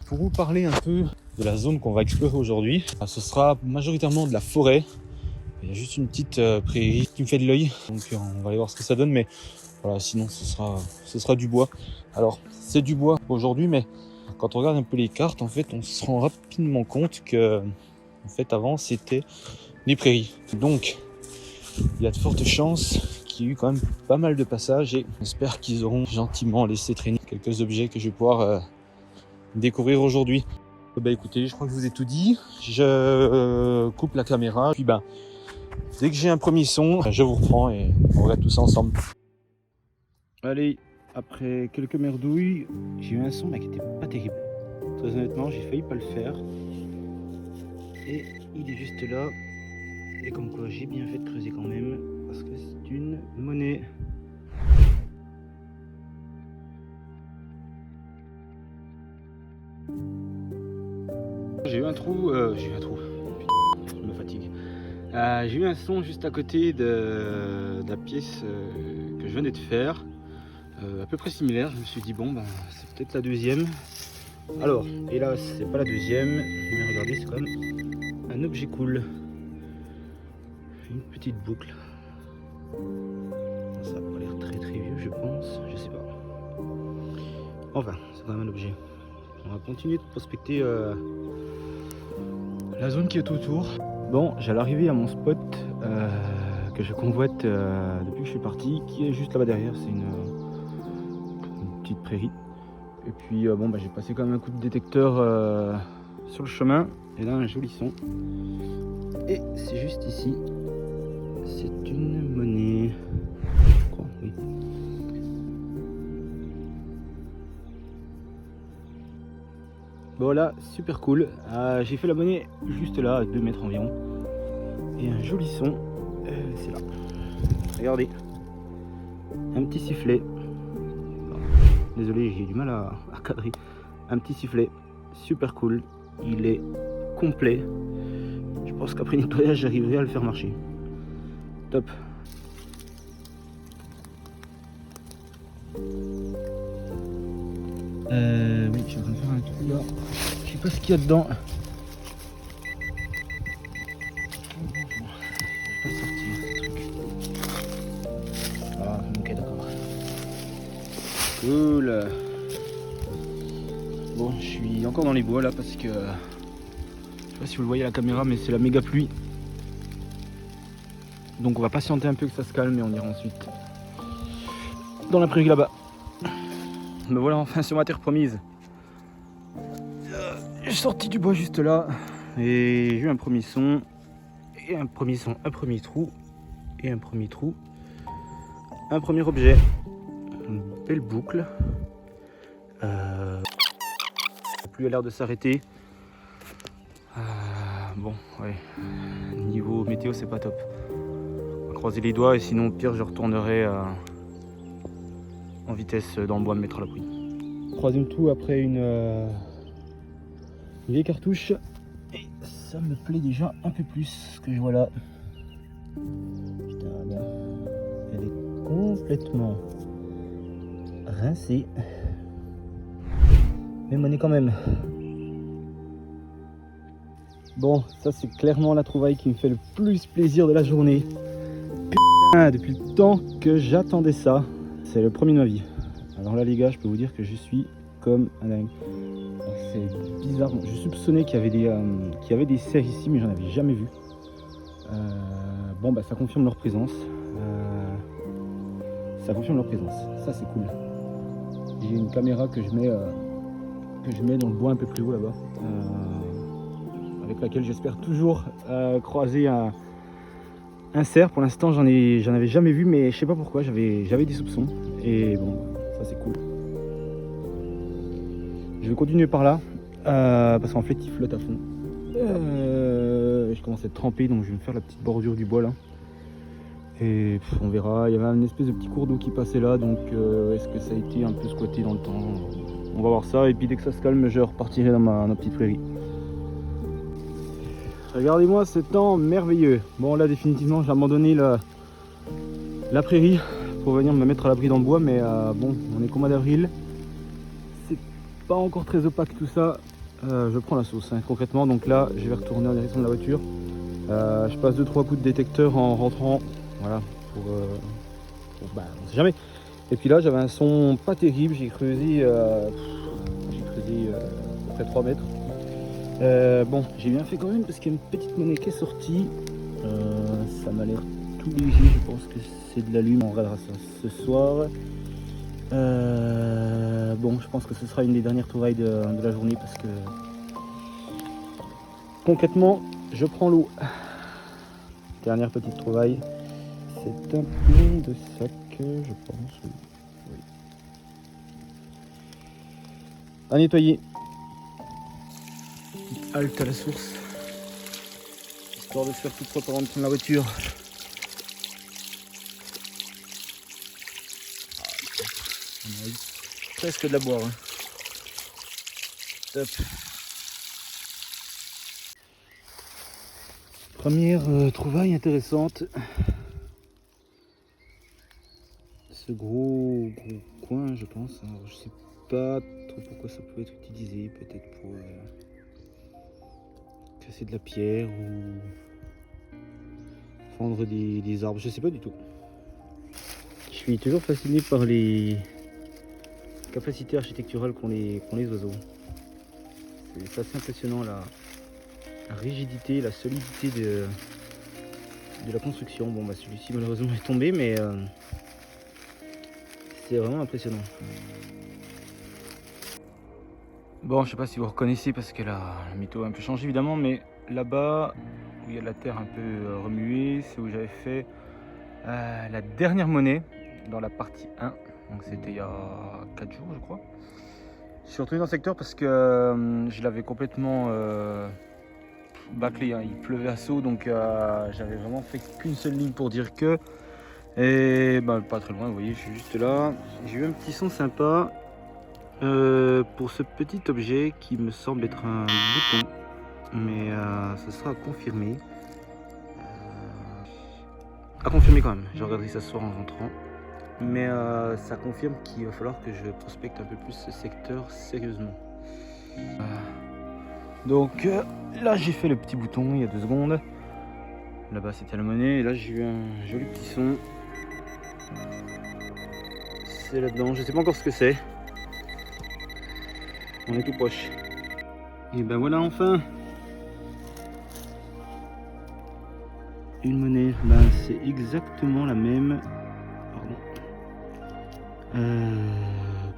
Pour vous parler un peu de la zone qu'on va explorer aujourd'hui, ce sera majoritairement de la forêt. Il y a juste une petite prairie qui me fait de l'œil, donc on va aller voir ce que ça donne, mais voilà, sinon ce sera du bois. Alors c'est du bois aujourd'hui, mais quand on regarde un peu les cartes, en fait on se rend rapidement compte que en fait avant c'était des prairies. Donc il y a de fortes chances qu'il y ait eu quand même pas mal de passages et j'espère qu'ils auront gentiment laissé traîner quelques objets que je vais pouvoir découvrir aujourd'hui. Bah écoutez, je crois que je vous ai tout dit. Je coupe la caméra, puis dès que j'ai un premier son, je vous reprends et on regarde tout ça ensemble. Allez, après quelques merdouilles, j'ai eu un son qui était pas terrible. Très honnêtement, j'ai failli pas le faire. Et il est juste là. Et comme quoi, j'ai bien fait de creuser quand même, parce que c'est une monnaie. J'ai eu un trou, putain, je me fatigue. J'ai eu un son juste à côté de la pièce que je venais de faire, à peu près similaire. Je me suis dit bon, c'est peut-être la deuxième. Alors, hélas, c'est pas la deuxième, mais regardez, c'est quand même un objet cool. Une petite boucle. Ça a pas l'air très très vieux, je pense, je sais pas. Enfin, c'est quand même un objet. On va continuer de prospecter la zone qui est autour. Bon, j'allais arriver à mon spot que je convoite depuis que je suis parti, qui est juste là-bas derrière. C'est une petite prairie. Et puis j'ai passé quand même un coup de détecteur sur le chemin. Et là, un joli son. Et c'est juste ici. C'est une monnaie. Je crois, oui. Voilà, super cool. J'ai fait la monnaie juste là, à 2 mètres environ. Et un joli son, c'est là. Regardez. Un petit sifflet. Désolé, j'ai du mal à cadrer. Un petit sifflet, super cool. Il est complet. Je pense qu'après nettoyage, j'arriverai à le faire marcher. Top. Oui, je suis en train de faire un trou là. Je sais pas ce qu'il y a dedans. Je vais pas sortir ce truc. Ah, ok, d'accord. Cool. Bon, je suis encore dans les bois là parce que je sais pas si vous le voyez à la caméra, mais c'est la méga pluie. Donc on va patienter un peu que ça se calme et on ira ensuite dans la prairie là-bas. Me voilà enfin sur ma terre promise. J'ai sorti du bois juste là et j'ai eu un premier son et un premier son, un premier trou et un premier trou, un premier objet, une belle boucle. La pluie a l'air de s'arrêter. Bon, ouais, niveau météo c'est pas top. On va croiser les doigts et sinon au pire je retournerai en vitesse dans le bois me mettre à l'abri. Troisième tout après une vieille cartouche et ça me plaît déjà un peu plus ce que je vois là. Putain, bon, elle est complètement rincée, mais monnaie quand même. Bon, ça c'est clairement la trouvaille qui me fait le plus plaisir de la journée. Putain, depuis le temps que j'attendais ça. C'est le premier de ma vie. Alors là les gars, je peux vous dire que je suis comme un dingue. C'est bizarre. Je soupçonnais qu'il y avait des cerfs ici, mais j'en avais jamais vu. Ça confirme leur présence. Ça confirme leur présence. Ça c'est cool. J'ai une caméra que je mets dans le bois un peu plus haut là-bas, avec laquelle j'espère toujours croiser un cerf. Pour l'instant j'en avais jamais vu, mais je sais pas pourquoi, j'avais des soupçons. Et bon, ça c'est cool. Je vais continuer par là, parce qu'en fait il flotte à fond. Je commence à être trempé, donc je vais me faire la petite bordure du bois là. Et on verra, il y avait une espèce de petit cours d'eau qui passait là, donc est-ce que ça a été un peu squatté dans le temps? On va voir ça, et puis dès que ça se calme, je repartirai dans ma petite prairie. Regardez-moi ce temps merveilleux. Bon là définitivement j'ai abandonné la prairie pour venir me mettre à l'abri dans le bois, mais bon, on est qu'au mois d'avril. C'est pas encore très opaque tout ça, je prends la sauce, hein, concrètement. Donc là, je vais retourner en direction de la voiture. Je passe 2-3 coups de détecteur en rentrant. Voilà, bah, on sait jamais. Et puis là, j'avais un son pas terrible. J'ai creusé à peu près 3 mètres. Bon, j'ai bien fait quand même parce qu'il y a une petite monnaie qui est sortie. Ça m'a l'air tout léger. Je pense que c'est de l'allume. On regardera ça ce soir. Bon, je pense que ce sera une des dernières trouvailles de la journée parce que concrètement, je prends l'eau. Dernière petite trouvaille. C'est un plein de sac, je pense. Oui. À nettoyer. Petite halte à la source. Histoire de se faire tout propre avant de prendre la voiture. On a eu presque de la boire. Hein. Top. Première trouvaille intéressante. Ce gros coin, je pense. Alors, je sais pas trop pourquoi ça peut être utilisé. Peut-être pour casser de la pierre ou fendre des arbres. Je sais pas du tout. Je suis toujours fasciné par les capacités architecturales qu'ont les oiseaux. C'est assez impressionnant la rigidité, la solidité de la construction. Bon bah celui-ci malheureusement est tombé, mais c'est vraiment impressionnant. Bon, je sais pas si vous reconnaissez parce que la météo a un peu changé évidemment, mais là-bas où il y a de la terre un peu remuée, c'est où j'avais fait la dernière monnaie dans la partie 1. Donc c'était il y a 4 jours je crois. Je suis retourné dans le secteur parce que je l'avais complètement bâclé, hein. Il pleuvait à seau, donc j'avais vraiment fait qu'une seule ligne pour dire que. Et bah, pas très loin, vous voyez, je suis juste là. J'ai eu un petit son sympa pour ce petit objet qui me semble être un bouton, mais ce sera à confirmer. À confirmer quand même, je regarderai ça ce soir en rentrant. Mais ça confirme qu'il va falloir que je prospecte un peu plus ce secteur sérieusement. Donc là j'ai fait le petit bouton il y a 2 secondes. Là-bas c'était la monnaie et là j'ai eu un joli petit son. C'est là-dedans, je sais pas encore ce que c'est. On est tout proche. Et ben voilà enfin une monnaie. Ben c'est exactement la même. Pardon.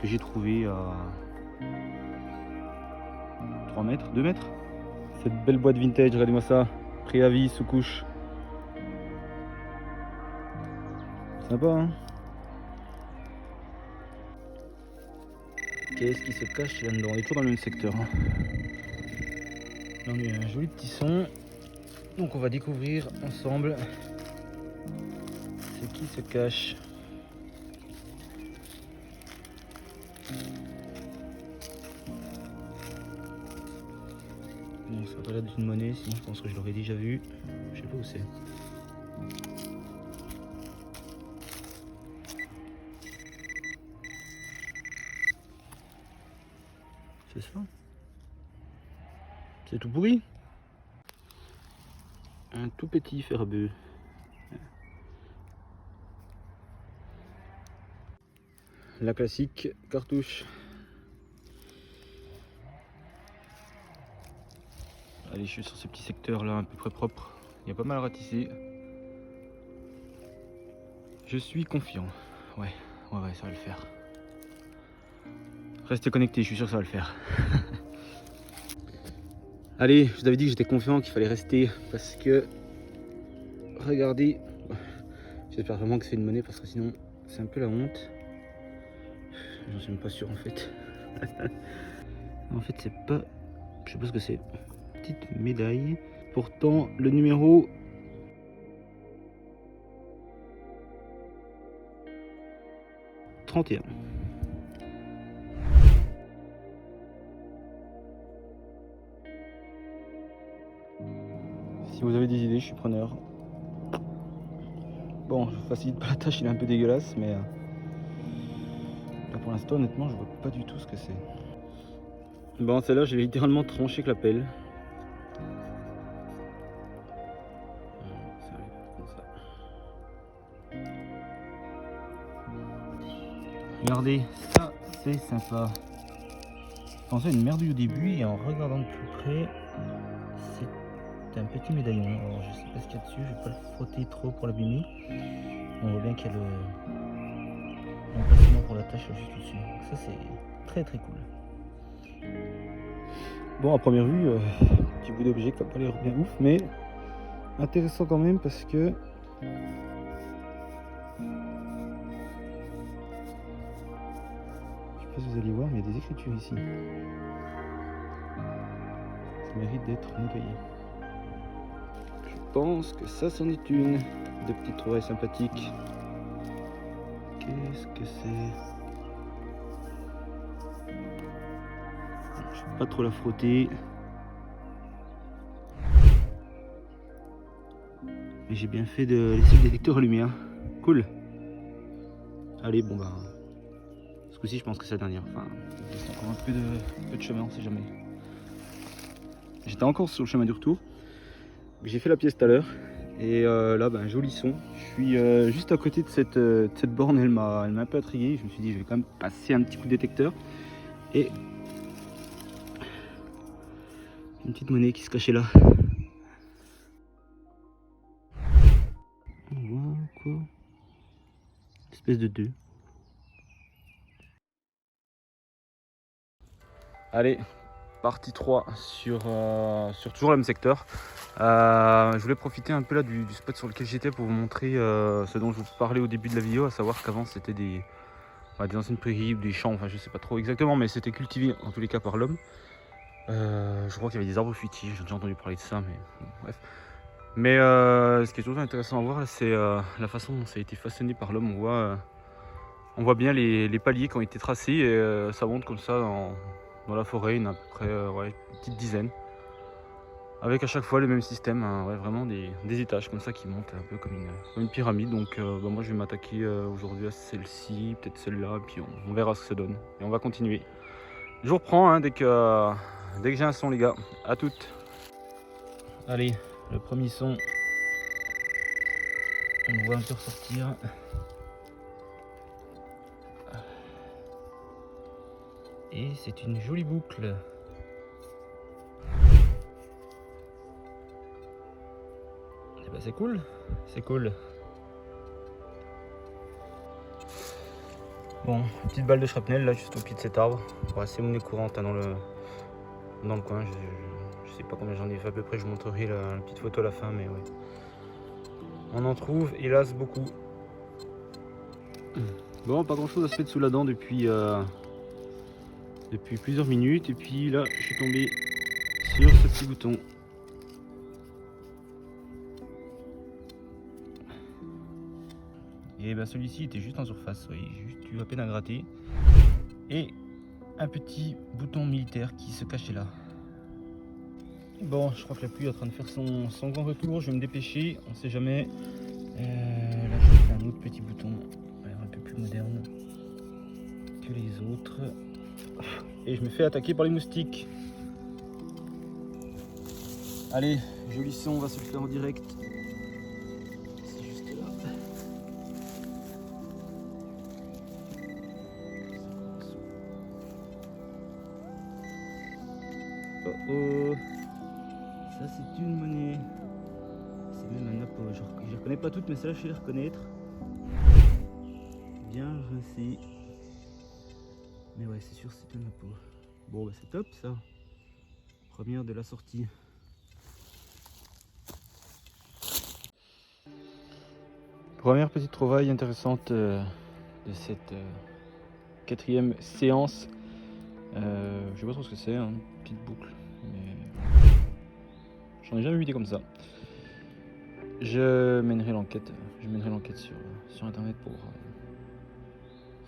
Que j'ai trouvé à 3 mètres, 2 mètres. Cette belle boîte vintage, regardez-moi ça. Préavis sous couche. Sympa, hein? Qu'est-ce qui se cache là-dedans? On est toujours dans le même secteur. Hein. Là, on a eu un joli petit son. Donc on va découvrir ensemble ce qui se cache. Bon, ça a pas l'air d'être une monnaie, sinon je pense que je l'aurais déjà vu. Je sais pas où c'est. C'est ça? C'est tout pourri? Un tout petit ferbeux. La classique cartouche. Allez, je suis sur ce petit secteur là, à peu près propre. Il y a pas mal à ratisser. Je suis confiant. Ouais, ça va le faire. Restez connectés, je suis sûr que ça va le faire. Allez, je vous avais dit que j'étais confiant, qu'il fallait rester parce que regardez, j'espère vraiment que c'est une monnaie parce que sinon c'est un peu la honte. J'en suis même pas sûr en fait. En fait c'est pas, je sais pas ce que c'est. Petite médaille. Pourtant le numéro 31. Si vous avez des idées, je suis preneur. Bon, je facilite pas la tâche, il est un peu dégueulasse, mais là pour l'instant, honnêtement, je vois pas du tout ce que c'est. Bon, celle-là, j'ai littéralement tranché avec la pelle. Ça arrive comme ça. Regardez, ça c'est sympa. Je pensais à une merdouille au début et en regardant de plus près, c'est un petit médaillon. Alors je sais pas ce qu'il y a dessus, je vais pas le frotter trop pour l'abîmer. On voit bien qu'il y a le emplacement pour la tâche juste au-dessus. Donc ça c'est très très cool. Bon, à première vue, petit bout d'objet qui va pas l'air bien ouf, mais intéressant quand même parce que je sais pas si vous allez voir, mais il y a des écritures ici. Ça mérite d'être nettoyé. Je pense que ça c'en est une. De petites trouvailles sympathiques. Qu'est-ce que c'est? Je vais pas trop la frotter. Mais j'ai bien fait de laisser le détecteur allumé. Hein. Cool. Allez, bon bah. Ce coup-ci, je pense que c'est la dernière. Enfin, il reste encore un peu de chemin, on sait jamais. J'étais encore sur le chemin du retour. J'ai fait la pièce tout à l'heure. Et là, un joli son. Je suis juste à côté de cette borne. Elle m'a un peu intrigué. Je me suis dit, je vais quand même passer un petit coup de détecteur. Et une petite monnaie qui se cachait là. On voit quoi? Une espèce de 2. Allez, partie 3 sur toujours le même secteur. Je voulais profiter un peu là du spot sur lequel j'étais pour vous montrer ce dont je vous parlais au début de la vidéo, à savoir qu'avant c'était des anciennes prairies, des champs, enfin je sais pas trop exactement, mais c'était cultivé en tous les cas par l'homme. Je crois qu'il y avait des arbres fruitiers, j'ai déjà entendu parler de ça, mais bon, bref. Mais ce qui est toujours intéressant à voir, c'est la façon dont ça a été façonné par l'homme. On voit bien les paliers qui ont été tracés et ça monte comme ça dans la forêt, à peu près une petite dizaine. Avec à chaque fois le même système, hein, vraiment des étages comme ça qui montent un peu comme une pyramide. Donc moi je vais m'attaquer aujourd'hui à celle-ci, peut-être celle-là, et puis on verra ce que ça donne. Et on va continuer. Je vous reprends hein, dès que j'ai un son les gars. À toutes. Allez, le premier son. On le voit un peu ressortir. Et c'est une jolie boucle. Et bah c'est cool, c'est cool. Bon, petite balle de shrapnel là juste au pied de cet arbre. Ouais, c'est monnaie courante hein, dans le coin. Je sais pas combien j'en ai fait à peu près, je vous montrerai la petite photo à la fin, mais ouais. On en trouve hélas beaucoup. Bon, pas grand chose à se mettre sous la dent depuis plusieurs minutes. Et puis là, je suis tombé sur ce petit bouton. Et ben celui-ci était juste en surface, oui, juste eu à peine à gratter. Et un petit bouton militaire qui se cachait là. Bon, je crois que la pluie est en train de faire son grand retour, je vais me dépêcher, on sait jamais. Là je fais un autre petit bouton, un peu plus moderne que les autres. Et je me fais attaquer par les moustiques. Allez, joli son, on va se le faire en direct. C'est juste là. Oh oh, ça c'est une monnaie. C'est même un napo. Je ne reconnais pas toutes, mais celle-là je vais les reconnaître. Bien rincé. Mais ouais, c'est sûr c'est un napo. Bon bah c'est top ça. Première de la sortie. Première petite trouvaille intéressante de cette quatrième séance. Je sais pas trop ce que c'est, hein, une petite boucle, mais j'en ai jamais vu des comme ça. Je mènerai l'enquête sur internet pour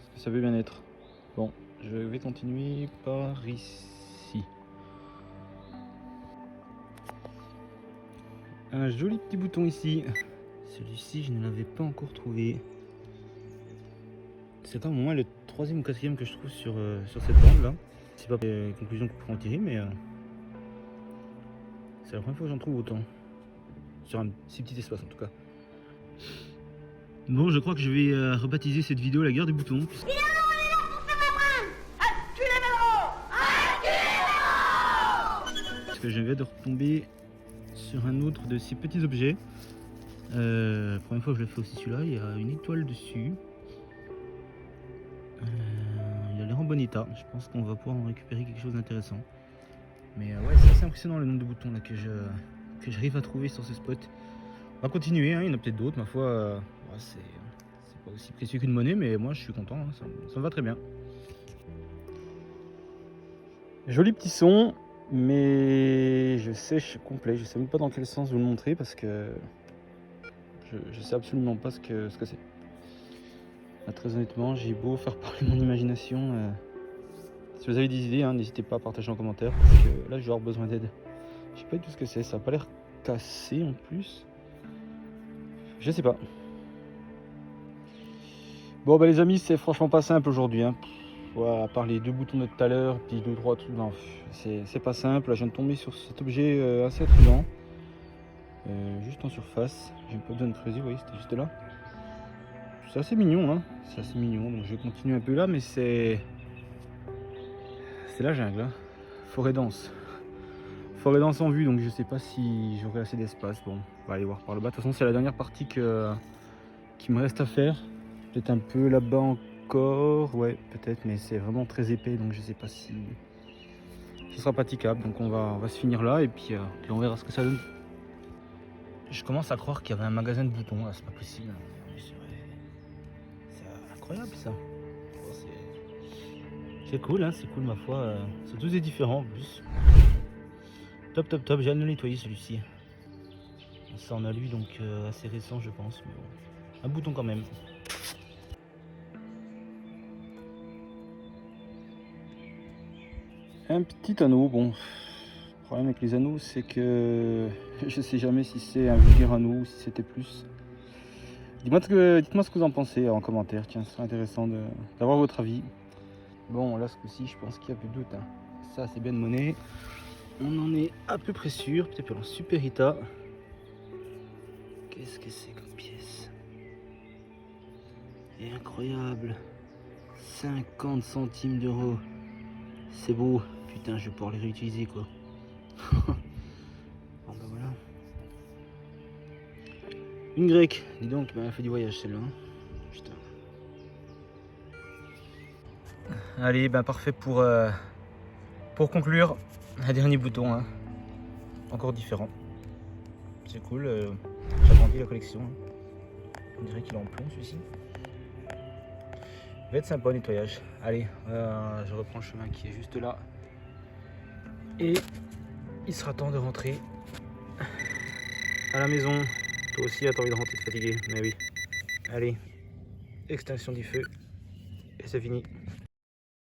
ce que ça veut bien être. Bon, je vais continuer par ici. Un joli petit bouton ici. Celui-ci, je ne l'avais pas encore trouvé. C'est au moins le troisième ou quatrième que je trouve sur cette bande là. C'est pas les conclusions qu'on peut en tirer, mais c'est la première fois que j'en trouve autant. Sur un si petit espace en tout cas. Bon, je crois que je vais rebaptiser cette vidéo la guerre des boutons. Parce que je viens de retomber sur un autre de ces petits objets. Première fois que je le fais aussi celui-là, il y a une étoile dessus. Il a l'air en bon état, je pense qu'on va pouvoir en récupérer quelque chose d'intéressant. Mais ouais, c'est assez impressionnant le nombre de boutons là, que j'arrive à trouver sur ce spot. On va continuer, hein, il y en a peut-être d'autres, ma foi. Ouais, c'est pas aussi précieux qu'une monnaie, mais moi je suis content, hein, ça me va très bien. Joli petit son, mais je sèche complet, je sais même pas dans quel sens vous le montrer parce que je sais absolument pas ce que c'est. Là, très honnêtement, j'ai beau faire parler mon imagination. Si vous avez des idées, hein, n'hésitez pas à partager en commentaire parce que là je vais avoir besoin d'aide. Je sais pas du tout ce que c'est, ça a pas l'air cassé en plus. Je sais pas. Bon bah les amis, c'est franchement pas simple aujourd'hui. Hein. Ouais, à part les 2 boutons de tout à l'heure, puis 2-3 trucs, non, c'est pas simple. Là, je viens de tomber sur cet objet assez attrayant. Juste en surface, j'ai pas besoin de creuser, vous voyez, c'était juste là. C'est assez mignon, hein. C'est assez mignon, donc je vais continuer un peu là, mais c'est la jungle, hein. Forêt dense. Forêt dense en vue, donc je sais pas si j'aurai assez d'espace. Bon, on va aller voir par le bas. De toute façon, c'est la dernière partie qui me reste à faire. Peut-être un peu là-bas encore, ouais, peut-être, mais c'est vraiment très épais, donc je sais pas si ce sera praticable. Donc on va se finir là et puis on verra ce que ça donne. Je commence à croire qu'il y avait un magasin de boutons là, c'est pas possible. C'est incroyable ça. C'est cool, hein, c'est cool ma foi. C'est tous des différents en plus. Top, top, top. J'ai hâte de le nettoyer celui-ci. Ça en a lui donc assez récent je pense. Mais bon. Un bouton quand même. Un petit anneau, bon. Le problème avec les anneaux c'est que je sais jamais si c'est un vulgaire anneau ou si c'était plus. Dites-moi ce que vous en pensez en commentaire, tiens, ce serait intéressant d'avoir votre avis. Bon, là ce coup-ci, je pense qu'il n'y a plus de doute. Hein. Ça, c'est bien de monnaie. On en est à peu près sûr, peut-être en super état. Qu'est-ce que c'est comme pièce? C'est incroyable. 50 centimes d'euros. C'est beau. Putain, je vais pouvoir les réutiliser quoi. Bon bah voilà. Une grecque. Dis donc, elle m'a fait du voyage celle-là. Hein. Putain. Allez, ben parfait pour conclure. Un dernier bouton, hein. Encore différent. C'est cool. J'agrandis la collection. Hein. On dirait qu'il est en plomb celui-ci. Il va être sympa au nettoyage. Allez, je reprends le chemin qui est juste là. Et il sera temps de rentrer à la maison. Toi aussi, t'as envie de rentrer, de fatigué. Mais oui. Allez, extinction du feu. Et c'est fini.